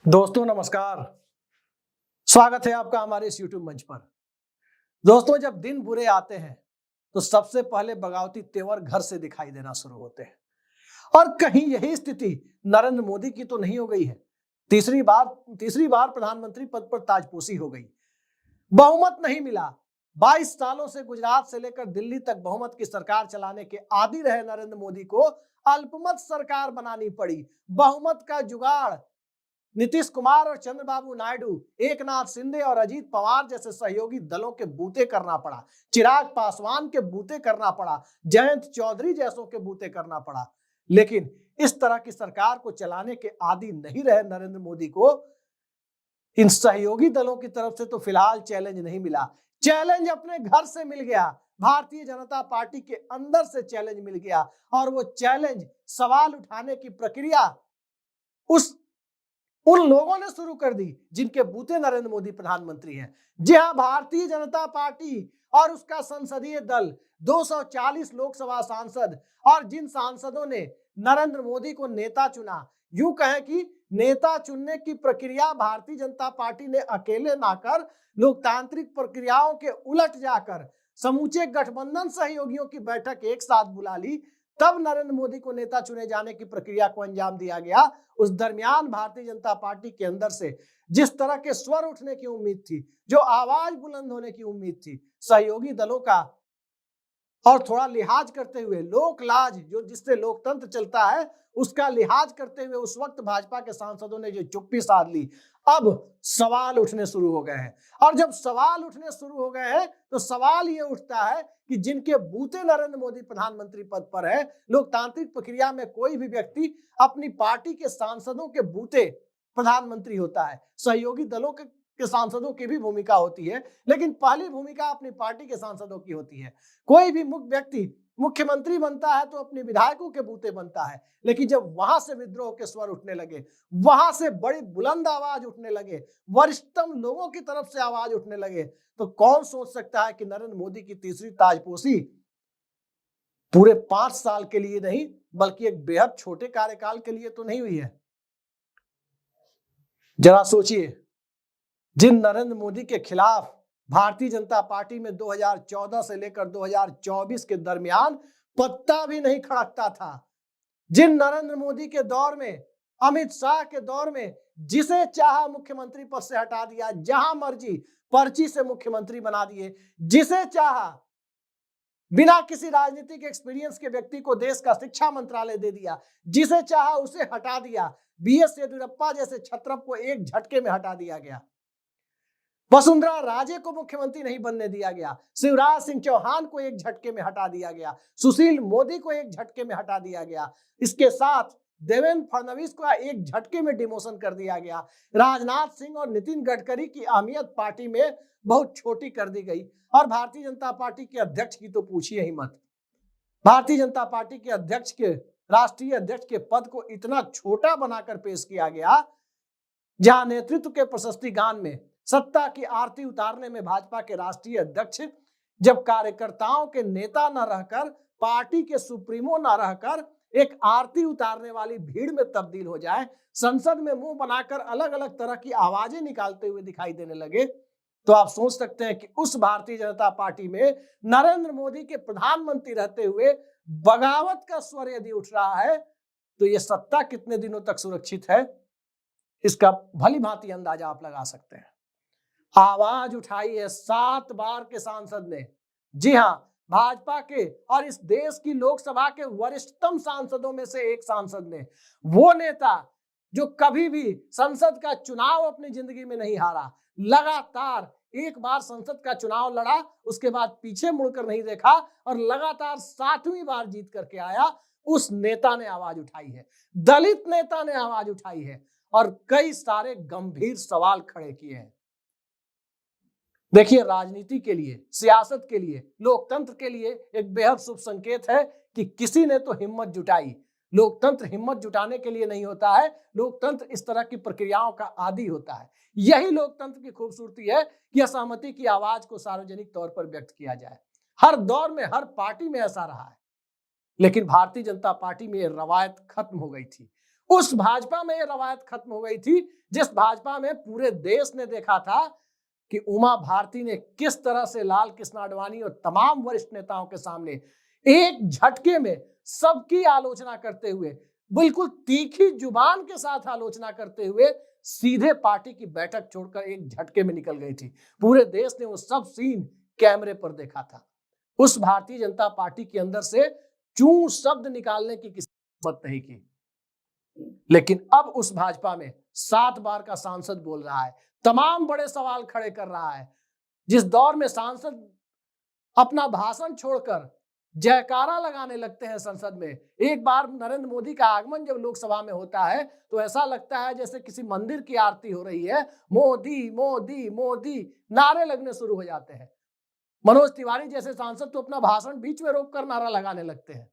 दोस्तों नमस्कार। स्वागत है आपका हमारे इस YouTube मंच पर। दोस्तों, जब दिन बुरे आते हैं तो सबसे पहले बगावती तेवर घर से दिखाई देना शुरू होते हैं और कहीं यही स्थिति नरेंद्र मोदी की तो नहीं हो गई है। तीसरी बार प्रधानमंत्री पद पर ताजपोशी हो गई। बहुमत नहीं मिला। 22 सालों से गुजरात से लेकर दिल्ली तक बहुमत की सरकार चलाने के आदी रहे नरेंद्र मोदी को अल्पमत सरकार बनानी पड़ी। बहुमत का जुगाड़ नीतीश कुमार और चंद्रबाबू नायडू, एकनाथ शिंदे और अजीत पवार जैसे सहयोगी दलों के बूते करना पड़ा। चिराग पासवान के बूते करना पड़ा। जयंत चौधरी जैसों के बूते करना पड़ा। लेकिन इस तरह की सरकार को चलाने के आदी नहीं रहे नरेंद्र मोदी को इन सहयोगी दलों की तरफ से तो फिलहाल चैलेंज नहीं मिला। चैलेंज अपने घर से मिल गया। भारतीय जनता पार्टी के अंदर से चैलेंज मिल गया और वो चैलेंज, सवाल उठाने की प्रक्रिया उन लोगों ने शुरू कर दी जिनके बूते नरेंद्र मोदी प्रधानमंत्री हैं। जी हां, भारतीय जनता पार्टी और उसका संसदीय दल 240 लोकसभा सांसद और जिन सांसदों ने नरेंद्र मोदी को नेता चुना, यूं कहें कि नेता चुनने की प्रक्रिया भारतीय जनता पार्टी ने अकेले ना कर लोकतांत्रिक प्रक्रियाओं के उलट जाकर समूचे गठबंधन सहयोगियों की बैठक एक साथ बुला ली, तब नरेंद्र मोदी को नेता चुने जाने की प्रक्रिया को अंजाम दिया गया। उस दरमियान भारतीय जनता पार्टी के अंदर से जिस तरह के स्वर उठने की उम्मीद थी, जो आवाज बुलंद होने की उम्मीद थी, सहयोगी दलों का और थोड़ा लिहाज करते हुए, लोक लाज जो जिससे लोकतंत्र चलता है उसका लिहाज करते हुए उस वक्त भाजपा के सांसदों ने जो चुप्पी साध ली, अब सवाल उठने शुरू हो गए हैं। और जब सवाल उठने शुरू हो गए हैं तो सवाल ये उठता है कि जिनके बूते नरेंद्र मोदी प्रधानमंत्री पद पर है, लोकतांत्रिक प्रक्रिया में कोई भी व्यक्ति अपनी पार्टी के सांसदों के बूते प्रधानमंत्री होता है। सहयोगी दलों के सांसदों की भी भूमिका होती है, लेकिन पहली भूमिका अपनी पार्टी के सांसदों की होती है। कोई भी मुख्य व्यक्ति मुख्यमंत्री बनता है तो अपने विधायकों के बूते बनता है, लेकिन जब वहां से विद्रोह के स्वर उठने लगे, वहां से बड़ी बुलंद आवाज उठने लगे, वरिष्ठतम लोगों की तरफ से आवाज उठने लगे, तो कौन सोच सकता है कि नरेंद्र मोदी की तीसरी ताजपोशी पूरे 5 साल के लिए नहीं बल्कि एक बेहद छोटे कार्यकाल के लिए तो नहीं हुई है। जरा सोचिए, जिन नरेंद्र मोदी के खिलाफ भारतीय जनता पार्टी में 2014 से लेकर 2024 के दरमियान पत्ता भी नहीं खड़कता था, जिन नरेंद्र मोदी के दौर में, अमित शाह के दौर में जिसे चाहा मुख्यमंत्री पद से हटा दिया, जहां मर्जी पर्ची से मुख्यमंत्री बना दिए, जिसे चाहा बिना किसी राजनीतिक एक्सपीरियंस के व्यक्ति को देश का शिक्षा मंत्रालय दे दिया, जिसे चाहा उसे हटा दिया। बीएस येदियुरप्पा जैसे छत्रप को एक झटके में हटा दिया गया। वसुंधरा राजे को मुख्यमंत्री नहीं बनने दिया गया। शिवराज सिंह चौहान को एक झटके में हटा दिया गया। सुशील मोदी को एक झटके में हटा दिया गया। इसके साथ देवेंद्र फडणवीस को एक झटके में डिमोशन कर दिया गया। राजनाथ सिंह और नितिन गडकरी की अहमियत पार्टी में बहुत छोटी कर दी गई और भारतीय जनता पार्टी के अध्यक्ष की तो पूछिए ही मत। भारतीय जनता पार्टी के अध्यक्ष के, राष्ट्रीय अध्यक्ष के पद को इतना छोटा बनाकर पेश किया गया, जहां नेतृत्व के प्रशस्ति गान में, सत्ता की आरती उतारने में भाजपा के राष्ट्रीय अध्यक्ष जब कार्यकर्ताओं के नेता न रहकर, पार्टी के सुप्रीमो न रहकर एक आरती उतारने वाली भीड़ में तब्दील हो जाए, संसद में मुंह बनाकर अलग अलग तरह की आवाजें निकालते हुए दिखाई देने लगे, तो आप सोच सकते हैं कि उस भारतीय जनता पार्टी में नरेंद्र मोदी के प्रधानमंत्री रहते हुए बगावत का स्वर यदि उठ रहा है तो यह सत्ता कितने दिनों तक सुरक्षित है, इसका भली भांति अंदाजा आप लगा सकते हैं। आवाज उठाई है 7 बार के सांसद ने। जी हां, भाजपा के और इस देश की लोकसभा के वरिष्ठतम सांसदों में से एक सांसद ने, वो नेता जो कभी भी संसद का चुनाव अपनी जिंदगी में नहीं हारा, लगातार एक बार संसद का चुनाव लड़ा, उसके बाद पीछे मुड़कर नहीं देखा और लगातार 7वीं बार जीत करके आया, उस नेता ने आवाज उठाई है। दलित नेता ने आवाज उठाई है और कई सारे गंभीर सवाल खड़े किए हैं। देखिए, राजनीति के लिए, सियासत के लिए, लोकतंत्र के लिए एक बेहद शुभ संकेत है कि किसी ने तो हिम्मत जुटाई। लोकतंत्र हिम्मत जुटाने के लिए नहीं होता है, लोकतंत्र इस तरह की प्रक्रियाओं का आदी होता है। यही लोकतंत्र की खूबसूरती है कि असहमति की आवाज को सार्वजनिक तौर पर व्यक्त किया जाए। हर दौर में, हर पार्टी में ऐसा रहा है, लेकिन भारतीय जनता पार्टी में यह रवायत खत्म हो गई थी। उस भाजपा में यह रवायत खत्म हो गई थी जिस भाजपा में पूरे देश ने देखा था कि उमा भारती ने किस तरह से लाल कृष्ण आडवाणी और तमाम वरिष्ठ नेताओं के सामने एक झटके में सबकी आलोचना करते हुए, बिल्कुल तीखी जुबान के साथ आलोचना करते हुए सीधे पार्टी की बैठक छोड़कर एक झटके में निकल गई थी। पूरे देश ने वो सब सीन कैमरे पर देखा था। उस भारतीय जनता पार्टी के अंदर से चू शब्द निकालने की किसी हिम्मत नहीं की। लेकिन अब उस भाजपा में 7 बार का सांसद बोल रहा है, तमाम बड़े सवाल खड़े कर रहा है। जिस दौर में सांसद अपना भाषण छोड़कर जयकारा लगाने लगते हैं संसद में, एक बार नरेंद्र मोदी का आगमन जब लोकसभा में होता है तो ऐसा लगता है जैसे किसी मंदिर की आरती हो रही है। मोदी मोदी मोदी नारे लगने शुरू हो जाते हैं। मनोज तिवारी जैसे सांसद तो अपना भाषण बीच में रोककर नारा लगाने लगते हैं।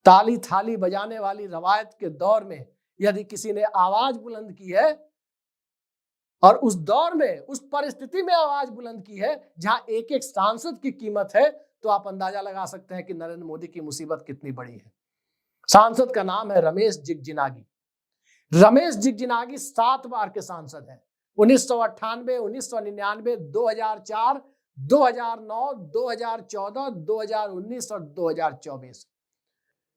ताली थाली बजाने वाली रवायत के दौर में यदि किसी ने आवाज बुलंद की है और उस दौर में, उस परिस्थिति में आवाज बुलंद की है जहां एक एक सांसद की कीमत है, तो आप अंदाजा लगा सकते हैं कि नरेंद्र मोदी की मुसीबत कितनी बड़ी है। सांसद का नाम है रमेश जिगजिनागी। रमेश जिगजिनागी 7 बार के सांसद हैं। 1998, 1999, 2004, 2009, 2014, 2019 और 2024।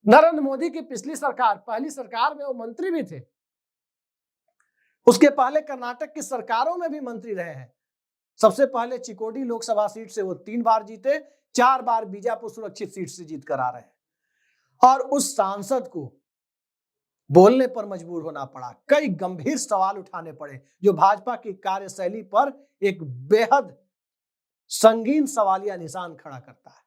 नरेंद्र मोदी की पिछली सरकार, पहली सरकार में वो मंत्री भी थे। उसके पहले कर्नाटक की सरकारों में भी मंत्री रहे हैं। सबसे पहले चिकोडी लोकसभा सीट से वो 3 बार जीते, 4 बार बीजापुर सुरक्षित सीट से जीत कर आ रहे हैं। और उस सांसद को बोलने पर मजबूर होना पड़ा, कई गंभीर सवाल उठाने पड़े जो भाजपा की कार्यशैली पर एक बेहद संगीन सवालिया निशान खड़ा करता है।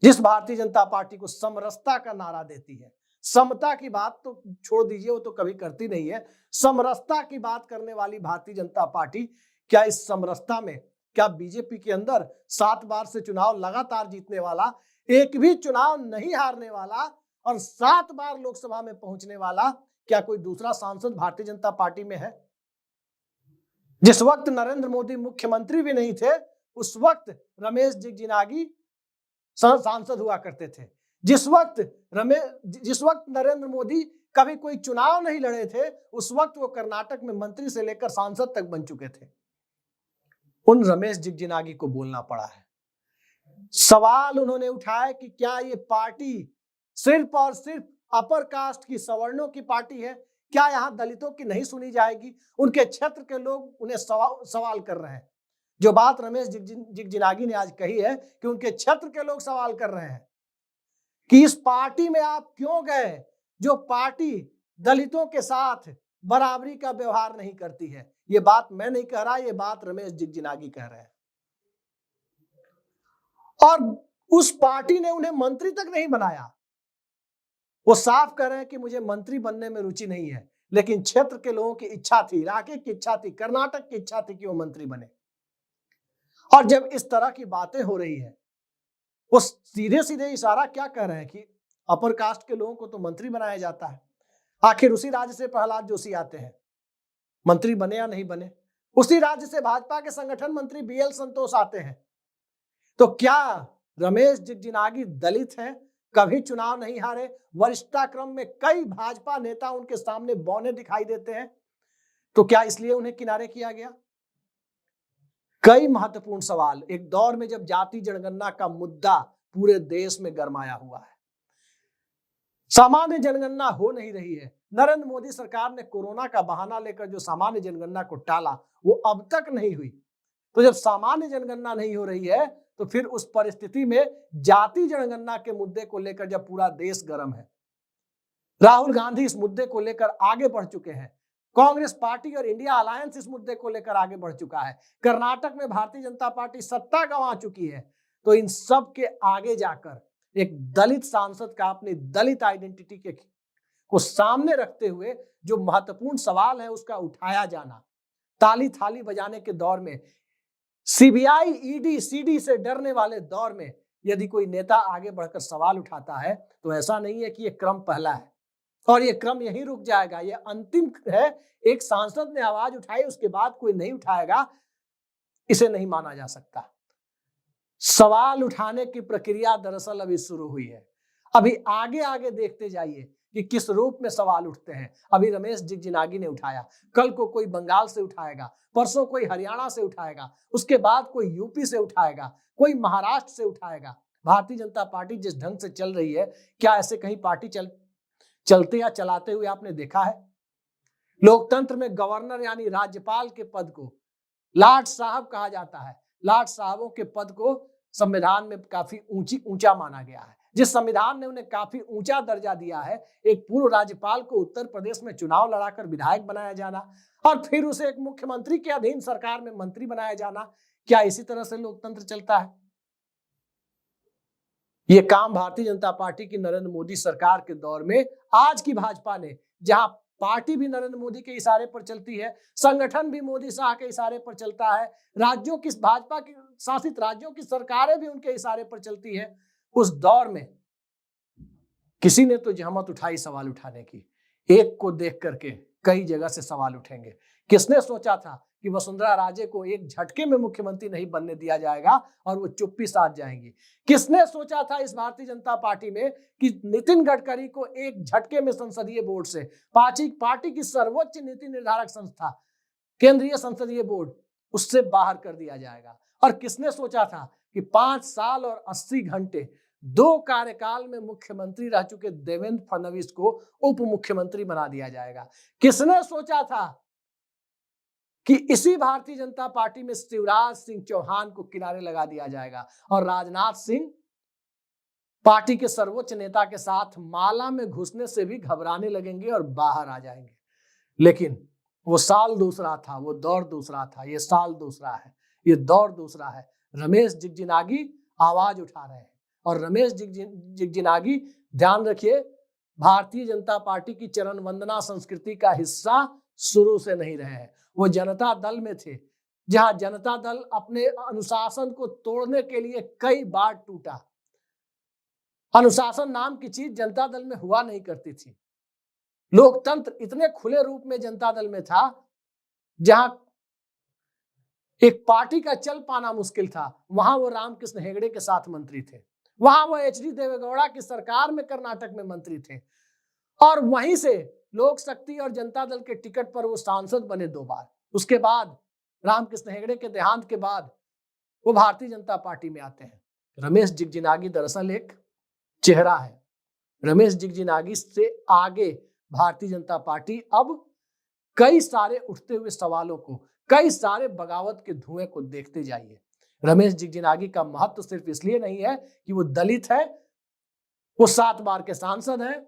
जिस भारतीय जनता पार्टी को समरसता का नारा देती है, समता की बात तो छोड़ दीजिए, वो तो कभी करती नहीं है, समरसता की बात करने वाली भारतीय जनता पार्टी, क्या इस समरसता में, क्या बीजेपी के अंदर 7 बार से चुनाव लगातार जीतने वाला, एक भी चुनाव नहीं हारने वाला और 7 बार लोकसभा में पहुंचने वाला क्या कोई दूसरा सांसद भारतीय जनता पार्टी में है? जिस वक्त नरेंद्र मोदी मुख्यमंत्री भी नहीं थे, उस वक्त रमेश जिगजिनागी सांसद हुआ करते थे। जिस वक्त नरेंद्र मोदी कभी कोई चुनाव नहीं लड़े थे, उस वक्त वो कर्नाटक में मंत्री से लेकर सांसद तक बन चुके थे। उन रमेश जिगजिनागी को बोलना पड़ा है। सवाल उन्होंने उठाया कि क्या ये पार्टी सिर्फ और सिर्फ अपर कास्ट की, सवर्णों की पार्टी है? क्या यहाँ दलितों की नहीं सुनी जाएगी? उनके क्षेत्र के लोग उन्हें सवाल कर रहे हैं। जो बात रमेश जिगजिनागी ने आज कही है कि उनके क्षेत्र के लोग सवाल कर रहे हैं कि इस पार्टी में आप क्यों गए, जो पार्टी दलितों के साथ बराबरी का व्यवहार नहीं करती है। ये बात मैं नहीं कह रहा, ये बात रमेश जिगजिनागी कह रहे हैं। और उस पार्टी ने उन्हें मंत्री तक नहीं बनाया। वो साफ कह रहे हैं कि मुझे मंत्री बनने में रुचि नहीं है, लेकिन क्षेत्र के लोगों की इच्छा थी, इलाके की इच्छा थी, कर्नाटक की इच्छा थी कि वो मंत्री बने। और जब इस तरह की बातें हो रही है, वो सीधे सीधे इशारा क्या कह रहे हैं कि अपर कास्ट के लोगों को तो मंत्री बनाया जाता है। आखिर उसी राज्य से प्रहलाद जोशी आते हैं, मंत्री बने या नहीं बने। उसी राज्य से भाजपा के संगठन मंत्री बीएल संतोष आते हैं। तो क्या रमेश जिगजिनागी दलित हैं, कभी चुनाव नहीं हारे, वरिष्ठता क्रम में कई भाजपा नेता उनके सामने बौने दिखाई देते हैं, तो क्या इसलिए उन्हें किनारे किया गया? कई महत्वपूर्ण सवाल, एक दौर में जब जाति जनगणना का मुद्दा पूरे देश में गरमाया हुआ है, सामान्य जनगणना हो नहीं रही है। नरेंद्र मोदी सरकार ने कोरोना का बहाना लेकर जो सामान्य जनगणना को टाला, वो अब तक नहीं हुई। तो जब सामान्य जनगणना नहीं हो रही है, तो फिर उस परिस्थिति में जाति जनगणना के मुद्दे को लेकर जब पूरा देश गर्म है, राहुल गांधी इस मुद्दे को लेकर आगे बढ़ चुके हैं, कांग्रेस पार्टी और इंडिया अलायंस इस मुद्दे को लेकर आगे बढ़ चुका है, कर्नाटक में भारतीय जनता पार्टी सत्ता गंवा चुकी है, तो इन सब के आगे जाकर एक दलित सांसद का अपनी दलित आइडेंटिटी को सामने रखते हुए जो महत्वपूर्ण सवाल है उसका उठाया जाना, ताली थाली बजाने के दौर में, सीबीआई, ईडी, सीडी से डरने वाले दौर में यदि कोई नेता आगे बढ़कर सवाल उठाता है, तो ऐसा नहीं है कि यह क्रम पहला है और ये क्रम यहीं रुक जाएगा, ये अंतिम है। एक सांसद ने आवाज उठाई, उसके बाद कोई नहीं उठाएगा, इसे नहीं माना जा सकता। सवाल उठाने की प्रक्रिया दरअसल अभी शुरू हुई है। अभी आगे आगे देखते जाइए कि किस रूप में सवाल उठते हैं। अभी रमेश जिगजिनागी ने उठाया, कल को कोई बंगाल से उठाएगा, परसों कोई हरियाणा से उठाएगा, उसके बाद कोई यूपी से उठाएगा, कोई महाराष्ट्र से उठाएगा। भारतीय जनता पार्टी जिस ढंग से चल रही है, क्या ऐसे कहीं पार्टी चलते या चलाते हुए आपने देखा है? लोकतंत्र में गवर्नर यानी राज्यपाल के पद को लाट साहब कहा जाता है। लाट साहबों के पद को संविधान में काफी ऊंचा माना गया है। जिस संविधान ने उन्हें काफी ऊंचा दर्जा दिया है, एक पूर्व राज्यपाल को उत्तर प्रदेश में चुनाव लड़ाकर विधायक बनाया जाना और फिर उसे एक मुख्यमंत्री के अधीन सरकार में मंत्री बनाया जाना, क्या इसी तरह से लोकतंत्र चलता है? ये काम भारतीय जनता पार्टी की नरेंद्र मोदी सरकार के दौर में आज की भाजपा ने, जहां पार्टी भी नरेंद्र मोदी के इशारे पर चलती है, संगठन भी मोदी शाह के इशारे पर चलता है, राज्यों की भाजपा की शासित राज्यों की सरकारें भी उनके इशारे पर चलती है, उस दौर में किसी ने तो जहमत उठाई सवाल उठाने की। एक को देख करके कई जगह से सवाल उठेंगे। किसने सोचा था कि वसुंधरा राजे को एक झटके में मुख्यमंत्री नहीं बनने दिया जाएगा और वो चुप्पी साध जाएंगी? किसने सोचा था इस भारतीय जनता पार्टी में कि नितिन गडकरी को एक झटके में संसदीय बोर्ड से, पार्टी की सर्वोच्च नीति निर्धारक संस्था केंद्रीय संसदीय बोर्ड, उससे बाहर कर दिया जाएगा? और किसने सोचा था कि 5 साल और 80 घंटे 2 कार्यकाल में मुख्यमंत्री रह चुके देवेंद्र फडणवीस को उप मुख्यमंत्री बना दिया जाएगा? किसने सोचा था कि इसी भारतीय जनता पार्टी में शिवराज सिंह चौहान को किनारे लगा दिया जाएगा और राजनाथ सिंह पार्टी के सर्वोच्च नेता के साथ माला में घुसने से भी घबराने लगेंगे और बाहर आ जाएंगे? लेकिन वो साल दूसरा था, वो दौर दूसरा था, ये साल दूसरा है, ये दौर दूसरा है। रमेश जिगजिनागी आवाज उठा रहे हैं और रमेश जिगजिनागी, ध्यान रखिए, भारतीय जनता पार्टी की चरण वंदना संस्कृति का हिस्सा शुरू से नहीं रहे हैं। वो जनता दल में थे, जहां जनता दल अपने अनुशासन को तोड़ने के लिए कई बार टूटा। अनुशासन नाम की चीज जनता दल में हुआ नहीं करती थी। लोकतंत्र इतने खुले रूप में जनता दल में था, जहां एक पार्टी का चल पाना मुश्किल था, वहां वो रामकृष्ण हेगड़े के साथ मंत्री थे, वहां वो एचडी देवेगौड़ा की सरकार में कर्नाटक में मंत्री थे और वहीं से लोक शक्ति और जनता दल के टिकट पर वो सांसद बने 2 बार। उसके बाद रामकृष्ण हेगड़े के देहांत के बाद वो भारतीय जनता पार्टी में आते हैं। रमेश जिगजिनागी दरअसल एक चेहरा है। रमेश जिगजिनागी से आगे भारतीय जनता पार्टी अब कई सारे उठते हुए सवालों को, कई सारे बगावत के धुएं को देखते जाइए। रमेश जिगजिनागी का महत्व सिर्फ इसलिए नहीं है कि वो दलित है, वो 7 बार के सांसद हैं।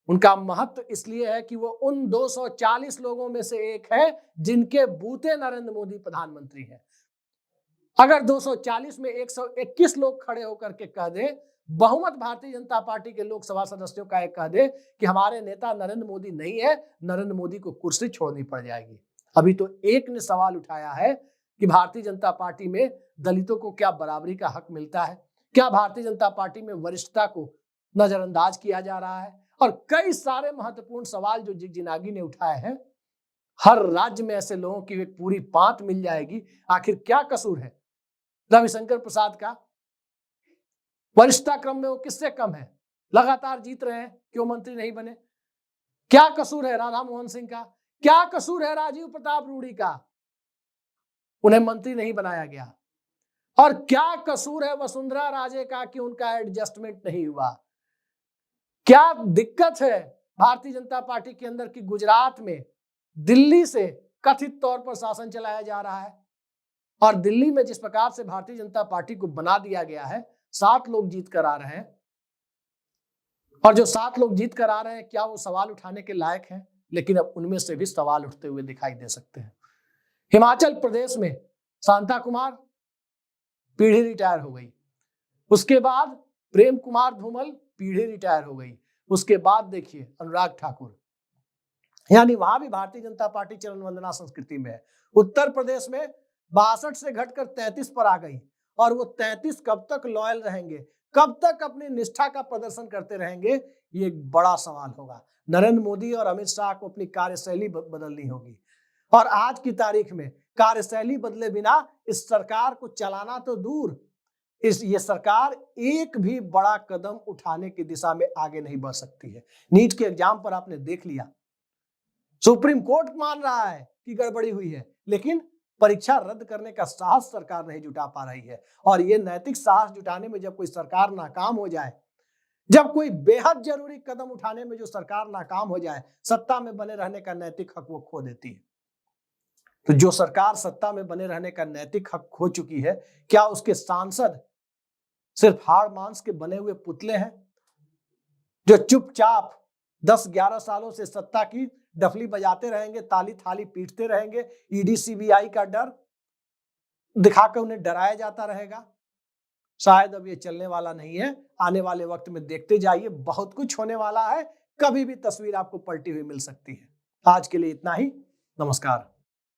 उनका महत्व इसलिए है कि वो उन 240 लोगों में से एक है जिनके बूते नरेंद्र मोदी प्रधानमंत्री हैं। अगर 240 में 121 लोग खड़े होकर के कह दे, बहुमत भारतीय जनता पार्टी के लोकसभा सदस्यों का एक कह दे कि हमारे नेता नरेंद्र मोदी नहीं है, नरेंद्र मोदी को कुर्सी छोड़नी पड़ जाएगी। अभी तो एक ने सवाल उठाया है कि भारतीय जनता पार्टी में दलितों को क्या बराबरी का हक मिलता है? क्या भारतीय जनता पार्टी में वरिष्ठता को नजरअंदाज किया जा रहा है? और कई सारे महत्वपूर्ण सवाल जो जिगजिनागी ने उठाए हैं। हर राज्य में ऐसे लोगों की एक पूरी पांत मिल जाएगी। आखिर क्या कसूर है रविशंकर प्रसाद का? वरिष्ठता क्रम में वो किससे कम है? लगातार जीत रहे हैं, क्यों मंत्री नहीं बने? क्या कसूर है राधा मोहन सिंह का? क्या कसूर है राजीव प्रताप रूडी का? उन्हें मंत्री नहीं बनाया गया। और क्या कसूर है वसुंधरा राजे का कि उनका एडजस्टमेंट नहीं हुआ? क्या दिक्कत है भारतीय जनता पार्टी के अंदर कि गुजरात में दिल्ली से कथित तौर पर शासन चलाया जा रहा है और दिल्ली में जिस प्रकार से भारतीय जनता पार्टी को बना दिया गया है, 7 लोग जीत कर आ रहे हैं और जो 7 लोग जीत कर आ रहे हैं, क्या वो सवाल उठाने के लायक हैं? लेकिन अब उनमें से भी सवाल उठते हुए दिखाई दे सकते हैं। हिमाचल प्रदेश में शांता कुमार पीढ़ी रिटायर हो गई, उसके बाद प्रेम कुमार धूमल पीढ़ी रिटायर हो गई, उसके बाद देखिए अनुराग ठाकुर, यानी वहां भी भारतीय जनता पार्टी चरण वंदना संस्कृति में है। उत्तर प्रदेश में 62 से घटकर 33 पर आ गई और वो 33 कब तक लॉयल रहेंगे, कब तक अपनी निष्ठा का प्रदर्शन करते रहेंगे, ये एक बड़ा सवाल होगा। नरेंद्र मोदी और अमित शाह को अपनी कार्यशैली बदलनी होगी और आज की तारीख में कार्यशैली बदले बिना इस सरकार को चलाना तो दूर, ये सरकार एक भी बड़ा कदम उठाने की दिशा में आगे नहीं बढ़ सकती है। नीट के एग्जाम पर आपने देख लिया, सुप्रीम कोर्ट मान रहा है कि गड़बड़ी हुई है, लेकिन परीक्षा रद्द करने का साहस सरकार नहीं जुटा पा रही है। और ये नैतिक साहस जुटाने में जब कोई सरकार नाकाम हो जाए, जब कोई बेहद जरूरी कदम उठाने में जो सरकार नाकाम हो जाए, सत्ता में बने रहने का नैतिक हक वो खो देती है। तो जो सरकार सत्ता में बने रहने का नैतिक हक खो चुकी है, क्या उसके सांसद सिर्फ हाड़ मांस के बने हुए पुतले हैं जो चुपचाप 10-11 सालों से सत्ता की डफली बजाते रहेंगे, ताली थाली पीटते रहेंगे, ईडी सीबीआई का डर दिखाकर उन्हें डराया जाता रहेगा? शायद अब ये चलने वाला नहीं है। आने वाले वक्त में देखते जाइए, बहुत कुछ होने वाला है। कभी भी तस्वीर आपको पलटी हुई मिल सकती है। आज के लिए इतना ही। नमस्कार।